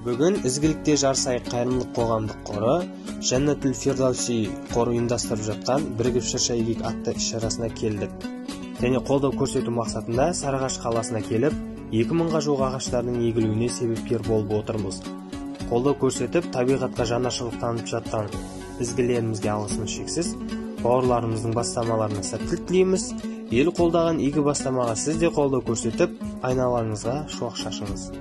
Бүгін ізгілікте жарсай қайырымдылық қоғамдық қоры Жәннәтул Фирдауси қоры ұйымдастырып жатқан бірігіп шырша егейік атты іс-шарасына келдік. Және қолдау көрсету мақсатында Сарыағаш қаласына келіп, 2000-ға жуық ағаштардың егілуіне себепкер болып отырмыз. Қолдау көрсетіп, табиғатқа жанашырлық танытып жатқан ізгілерімізге алғысымыз шексіз. Бауырларымыздың бастамаларына сәттілік тілейміз. Ел қолдаған игі бастамаға сіз де қолдау көрсетіп, айналаңызға шуақ шашыңыз.